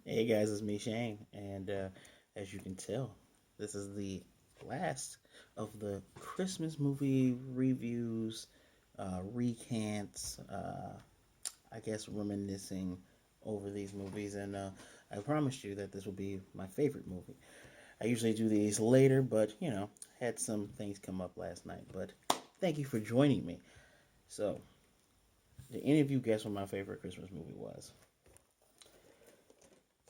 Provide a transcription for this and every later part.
Hey guys, it's me Shane, and as you can tell, this is the last of the Christmas movie reviews, recants, I guess reminiscing over these movies, and I promised you that this will be my favorite movie. I usually do these later, but had some things come up last night. But thank you for joining me. So, did any of you guess what my favorite Christmas movie was?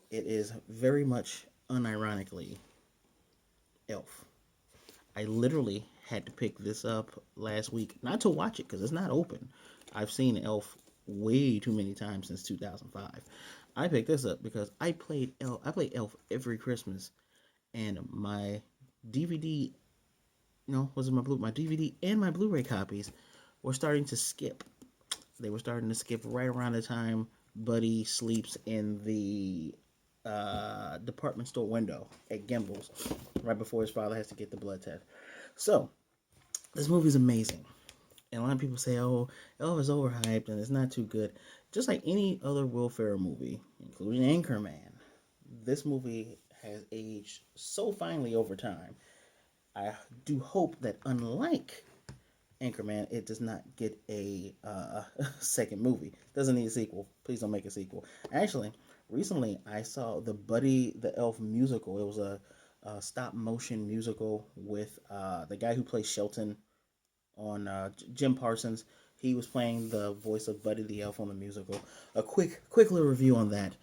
It is very much unironically Elf. I literally had to pick this up last week, not to watch it because it's not open. I've seen Elf way too many times since 2005. I picked this up because I played Elf. I play Elf every Christmas, and my DVD, was it my DVD and my Blu-ray copies were starting to skip. They were starting to skip right around the time Buddy sleeps in the department store window at Gimbel's, right before his father has to get the blood test. So this movie's amazing, and a lot of people say, "Oh, Elf is overhyped and it's not too good." Just like any other Will Ferrell movie, including Anchorman, this movie has aged so finely over time. I do hope that, unlike Anchorman, it does not get a second movie. Doesn't need a sequel. Please don't make a sequel. Actually, recently I saw the Buddy the Elf musical. It was a stop motion musical with the guy who plays Shelton on Jim Parsons. He was playing the voice of Buddy the Elf on the musical. A quick little review on that.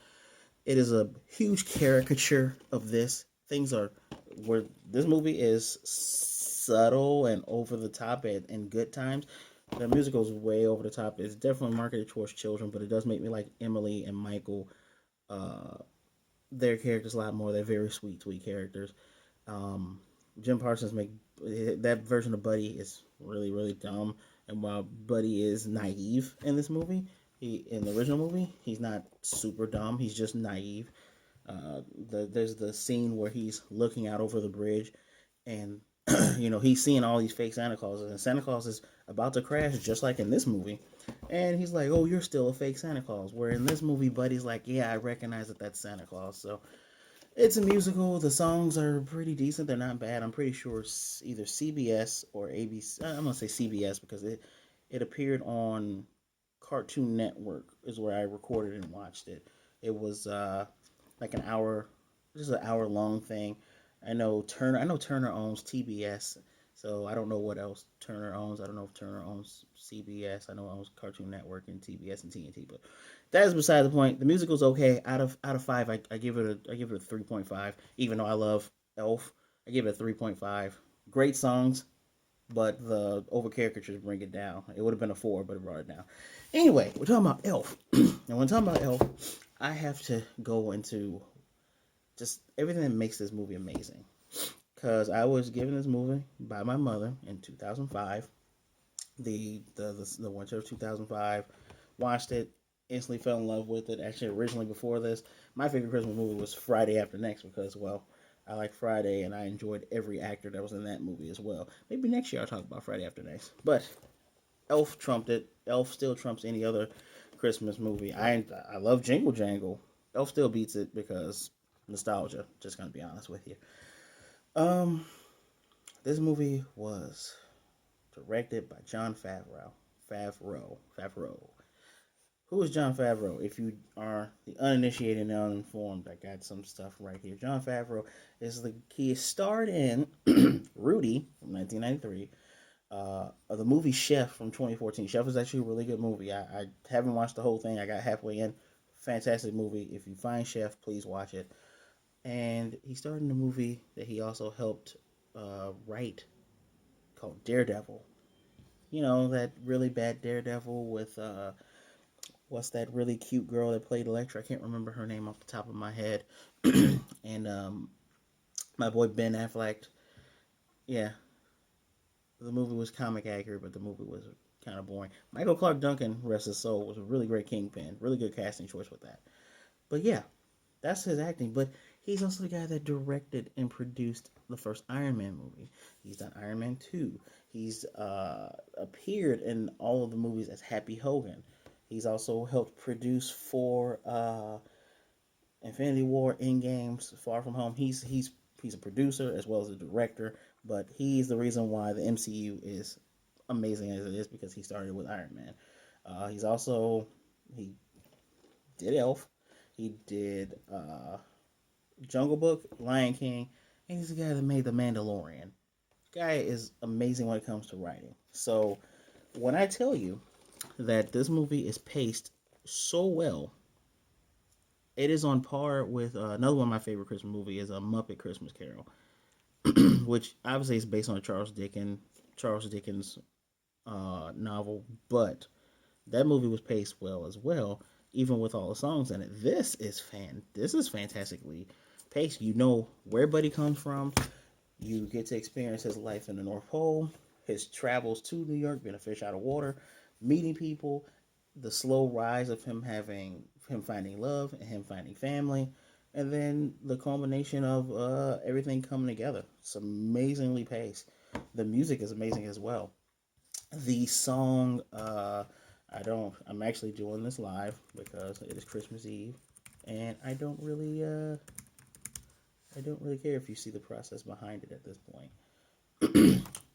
It is a huge caricature of this. Things are where this movie is subtle and over the top in good times. The musical is way over the top. It's definitely marketed towards children, but it does make me like Emily and Michael. Uh, their characters a lot more. They're very sweet characters. Um, Jim Parsons make that version of Buddy is really dumb, and while Buddy is naive in this movie, he in the original movie he's not super dumb. He's just naive. There's the scene where he's looking out over the bridge, and he's seeing all these fake Santa Clauses, and Santa Claus is about to crash, just like in this movie. And he's like, "Oh, you're still a fake Santa Claus." Where in this movie, Buddy's like, "Yeah, I recognize that that's Santa Claus." So it's a musical. The songs are pretty decent. They're not bad. I'm pretty sure it's either CBS or ABC. I'm gonna say CBS because it appeared on Cartoon Network is where I recorded and watched it. It was like an hour, just an hour long thing. I know Turner owns TBS, so I don't know what else Turner owns. I don't know if Turner owns CBS. I know it owns Cartoon Network and TBS and TNT, but that is beside the point. The musical's okay. Out of five, I give it a 3.5. Even though I love Elf, I give it a 3.5. Great songs, but the over caricatures bring it down. It would have been a 4, but it brought it down. Anyway, we're talking about Elf, and when talking about Elf, I have to go into just everything that makes this movie amazing. Because I was given this movie by my mother in 2005, the winter of 2005. Watched it, instantly fell in love with it. Actually, originally before this, my favorite Christmas movie was Friday After Next because, well, I like Friday and I enjoyed every actor that was in that movie as well. Maybe next year I'll talk about Friday After Next. But Elf trumped it. Elf still trumps any other Christmas movie. I love Jingle Jangle. Elf still beats it because nostalgia. Just gonna be honest with you. Um, this movie was directed by Jon Favreau. Favreau. Who is Jon Favreau? If you are the uninitiated and uninformed, I got some stuff right here. Jon Favreau is he starred in Rudy from 1993, the movie Chef from 2014. Chef is actually a really good movie. I haven't watched the whole thing. I got halfway in. Fantastic movie. If you find Chef, please watch it. And he starred in a movie that he also helped write called Daredevil. You know, that really bad Daredevil with what's that really cute girl that played Elektra? I can't remember her name off the top of my head. And my boy Ben Affleck. Yeah, the movie was comic accurate, but the movie was kind of boring. Michael Clark Duncan, rest his soul, was a really great Kingpin. Really good casting choice with that. But yeah, that's his acting. But he's also the guy that directed and produced the first Iron Man movie. He's done Iron Man 2. He's appeared in all of the movies as Happy Hogan. He's also helped produce 4 Infinity War, Endgames, Far From Home. He's a producer as well as a director, but he's the reason why the MCU is amazing as it is because he started with Iron Man. He's also he did Elf, he did Jungle Book, Lion King, and he's the guy that made The Mandalorian. Guy is amazing when it comes to writing. So when I tell you that this movie is paced so well, it is on par with another one of my favorite Christmas movie is a Muppet Christmas Carol, which obviously is based on a Charles Dickens novel, but that movie was paced well as well, even with all the songs in it. This is fantastically paced. You know where Buddy comes from. You get to experience his life in the North Pole, his travels to New York, being a fish out of water, meeting people, the slow rise of him finding love and him finding family, and then the culmination of everything coming together. It's amazingly paced. The music is amazing as well. The song, I'm actually doing this live because it is Christmas Eve, and I don't really care if you see the process behind it at this point.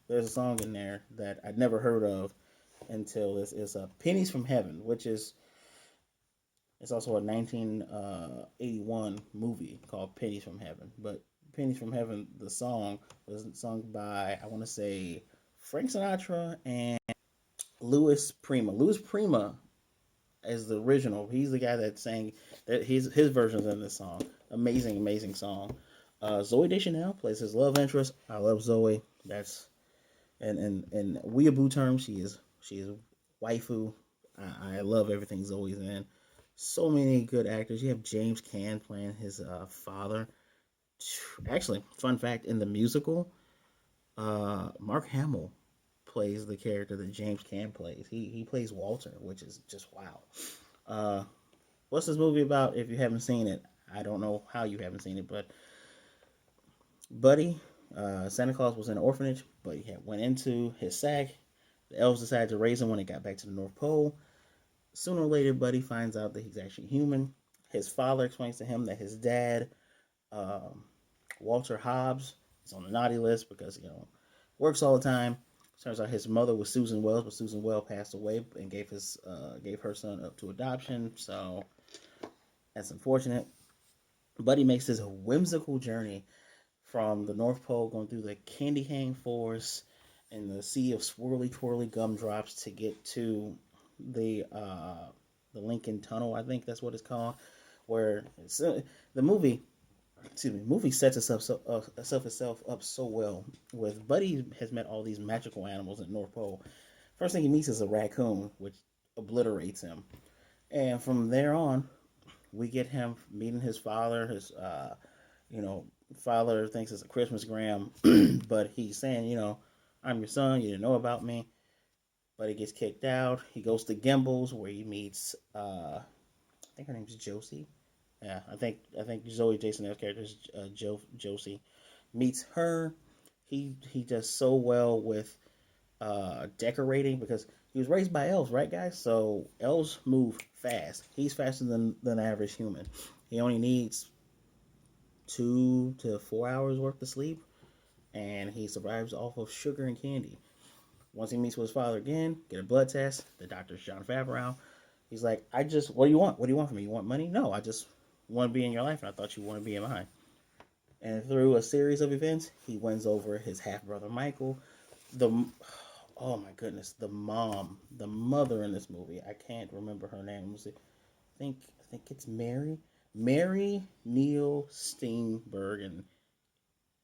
There's a song in there that I'd never heard of until this is "Pennies from Heaven," which is it's also a 1981 movie called Pennies from Heaven. But Pennies from Heaven, the song was sung by I want to say Frank Sinatra and Louis Prima. Louis Prima is the original. He's the guy that sang that his versions in this song. Amazing, amazing song. Zoe Deschanel plays his love interest. I love Zoe. That's and in weeaboo terms, she is waifu. I love everything Zoe's in. So many good actors. You have James Caan playing his father. Actually, fun fact: in the musical, Mark Hamill plays the character that James Caan plays. He plays Walter, which is just wow. Uh, what's this movie about? If you haven't seen it, I don't know how you haven't seen it, but Buddy, Santa Claus was in an orphanage, but he had went into his sack. The elves decided to raise him when he got back to the North Pole. Sooner or later, Buddy finds out that he's actually human. His father explains to him that his dad, um, Walter Hobbs, is on the naughty list because works all the time. Turns out his mother was Susan Wells, but Susan Wells passed away and gave her son up to adoption. So that's unfortunate. Buddy makes this whimsical journey from the North Pole, going through the candy cane forest and the sea of swirly twirly gumdrops to get to the uh, the Lincoln Tunnel. I think that's what it's called. Where the movie sets itself up so well. With Buddy has met all these magical animals at North Pole. First thing he meets is a raccoon, which obliterates him, and from there on, we get him meeting his father. His you know, father thinks it's a Christmas gram, but he's saying, I'm your son. You didn't know about me. But he gets kicked out. He goes to Gimbel's where he meets, I think her name's Josie. Yeah, I think Zoe Jason's character is Josie. Meets her. He does so well with decorating because he was raised by elves, right, guys? So elves move fast. He's faster than average human. He only needs 2 to 4 hours worth of sleep, and he survives off of sugar and candy. Once he meets with his father again, get a blood test. The doctor's Jon Favreau. He's like, what do you want? What do you want from me? You want money? No, I just want to be in your life, and I thought you want to be in mine. And through a series of events, he wins over his half brother Michael. The oh my goodness, the mother in this movie. I can't remember her name. I think it's Mary Neil Steenburgen. And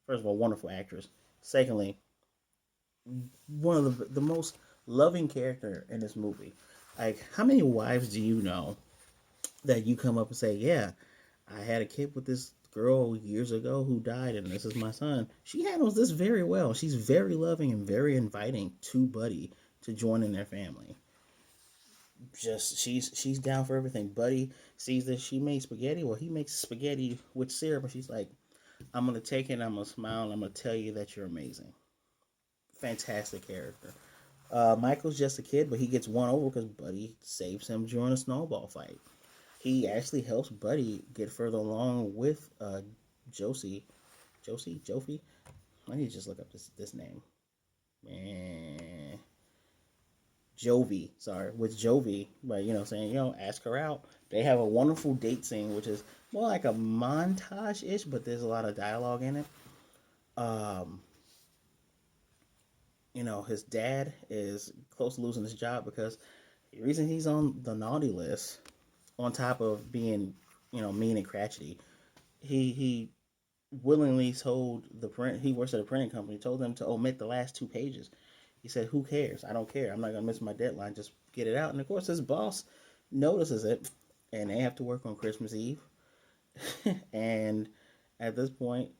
first of all, wonderful actress. Secondly, one of the most loving character in this movie. Like, how many wives do you know that you come up and say, "Yeah, I had a kid with this girl years ago who died, and this is my son." She handles this very well. She's very loving and very inviting to Buddy to join in their family. Just she's down for everything. Buddy sees that she made spaghetti. Well, he makes spaghetti with syrup, and she's like, "I'm gonna take it. I'm gonna smile. And I'm gonna tell you that you're amazing." Fantastic character. Michael's just a kid, but he gets won over because Buddy saves him during a snowball fight. he actually helps Buddy get further along with Josie. Josie? I need to just look up this name. Man. Jovi, sorry, with Jovi, but saying, ask her out. They have a wonderful date scene, which is more like a montage ish, but there's a lot of dialogue in it. Um, his dad is close to losing his job because the reason he's on the naughty list, on top of being, mean and crotchety, he willingly told the print. He works at a printing company. Told them to omit the last 2 pages. He said, "Who cares? I don't care. I'm not gonna miss my deadline. Just get it out." And of course, his boss notices it, and they have to work on Christmas Eve. And at this point,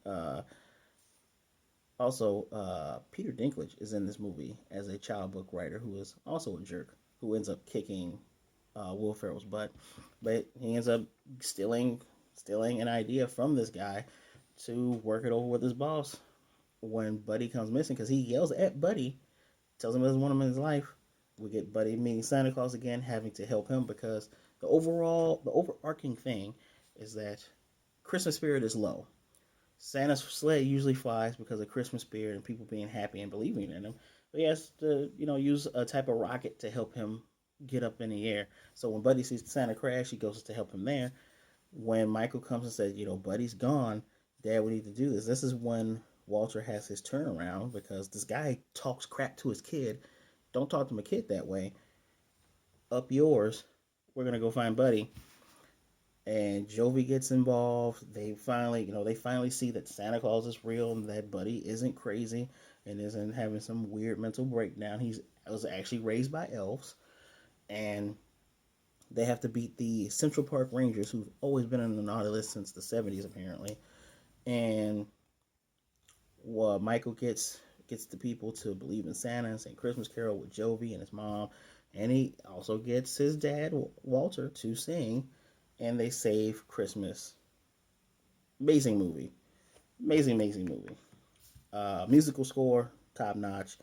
also Peter Dinklage is in this movie as a child book writer who is also a jerk who ends up kicking Will Ferrell's butt, but he ends up stealing stealing an idea from this guy to work it over with his boss when Buddy comes missing because he yells at Buddy, tells him he doesn't want him in his life. We get Buddy meeting Santa Claus again, having to help him because the overarching thing is that Christmas spirit is low. Santa's sleigh usually flies because of Christmas spirit and people being happy and believing in him. But he has to, use a type of rocket to help him get up in the air. So when Buddy sees Santa crash, he goes to help him there. When Michael comes and says, Buddy's gone, Dad, we need to do this. This is when Walter has his turnaround because this guy talks crap to his kid. Don't talk to my kid that way. Up yours. We're gonna go find Buddy. And Jovi gets involved. They finally see that Santa Claus is real and that Buddy isn't crazy and isn't having some weird mental breakdown. He was actually raised by elves, and they have to beat the Central Park Rangers, who've always been on the naughty list since the '70s, apparently. And Michael gets the people to believe in Santa and sing Christmas Carol with Jovi and his mom, and he also gets his dad Walter to sing, and they save Christmas. Amazing movie, amazing movie. Musical score top notch.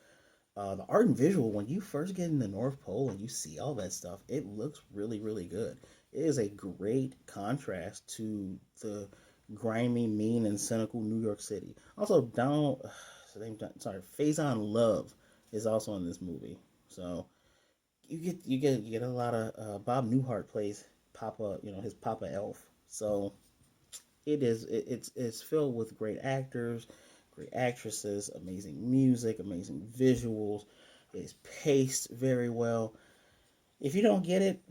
The art and visual, when you first get in the North Pole and you see all that stuff, it looks really good. It is a great contrast to the grimy, mean, and cynical New York City. Also, sorry, Faison Love is also in this movie. So you get a lot of Bob Newhart plays Papa, his Papa Elf. So it's filled with great actors, great actresses, amazing music, amazing visuals. It's paced very well. If you don't get it,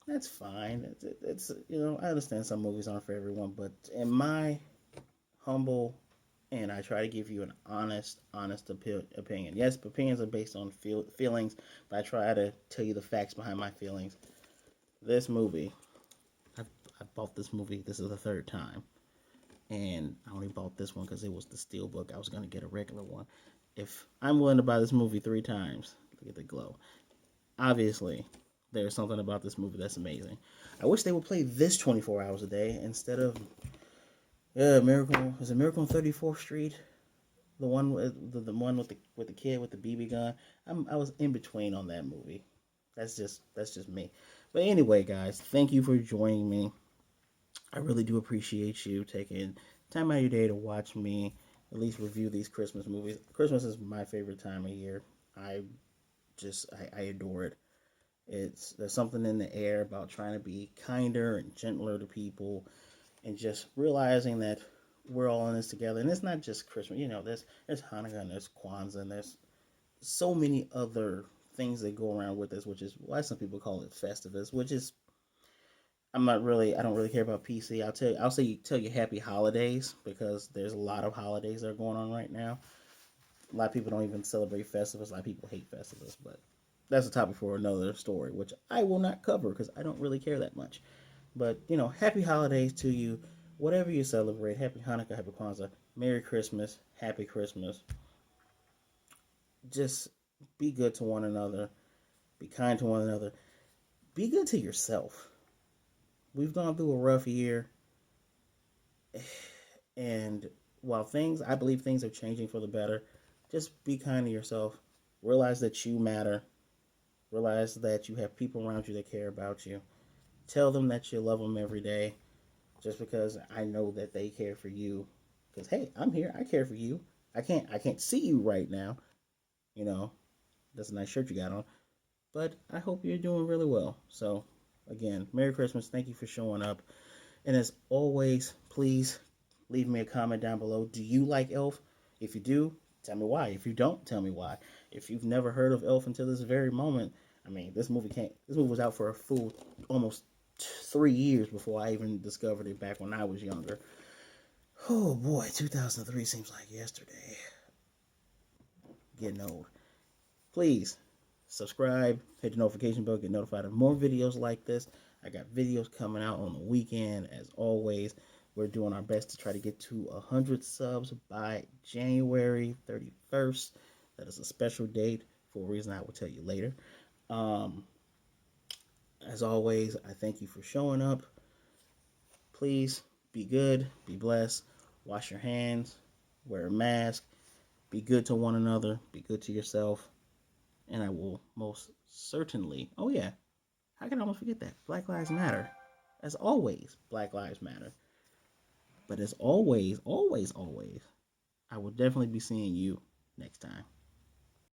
that's fine. I understand some movies aren't for everyone, but in my humble and I try to give you an honest opinion. Yes, opinions are based on feelings, but I try to tell you the facts behind my feelings. This movie, I, I bought this movie. This is the third time, and I only bought this one because it was the steel book. I was gonna get a regular one. If I'm willing to buy this movie 3 times, look at the glow. Obviously, there's something about this movie that's amazing. I wish they would play this 24 hours a day instead of Miracle. Is it Miracle on 34th Street? The one with the one with the kid with the BB gun. I was in between on that movie. That's just me. But anyway, guys, thank you for joining me. I really do appreciate you taking time out of your day to watch me at least review these Christmas movies. Christmas is my favorite time of year. I I adore it. There's something in the air about trying to be kinder and gentler to people and just realizing that we're all in this together. And it's not just Christmas. There's Hanukkah and there's Kwanzaa and there's so many other things that go around with this, which is why some people call it Festivus, which is I don't really care about PC. Tell you happy holidays because there's a lot of holidays that are going on right now. A lot of people don't even celebrate Festivus. A lot of people hate Festivus, but that's a topic for another story, which I will not cover because I don't really care that much. But happy holidays to you. Whatever you celebrate, happy Hanukkah, happy Kwanzaa, Merry Christmas, Happy Christmas. Just be good to one another. Be kind to one another. Be good to yourself. We've gone through a rough year, and while I believe things are changing for the better, just be kind to yourself. Realize that you matter. Realize that you have people around you that care about you. Tell them that you love them every day, just because I know that they care for you. Because hey, I'm here. I care for you. I can't see you right now. You know, that's a nice shirt you got on. But I hope you're doing really well. So again, Merry Christmas. Thank you for showing up. And as always, please leave me a comment down below. Do you like Elf? If you do, tell me why. If you don't, tell me why. If you've never heard of Elf until this very moment, I mean, this movie was out for a full almost 3 years before I even discovered it back when I was younger. Oh boy, 2003 seems like yesterday. Getting old. Please subscribe, hit the notification bell, get notified of more videos like this. I got videos coming out on the weekend. As always, we're doing our best to try to get to 100 subs by January 31st. That is a special date for a reason I will tell you later. Um, as always, I thank you for showing up. Please be good, be blessed, wash your hands, wear a mask, be good to one another, be good to yourself, and I will most certainly, oh yeah, how can I almost forget that? Black Lives Matter. As always, Black Lives Matter. But as always, always, always, I will definitely be seeing you next time.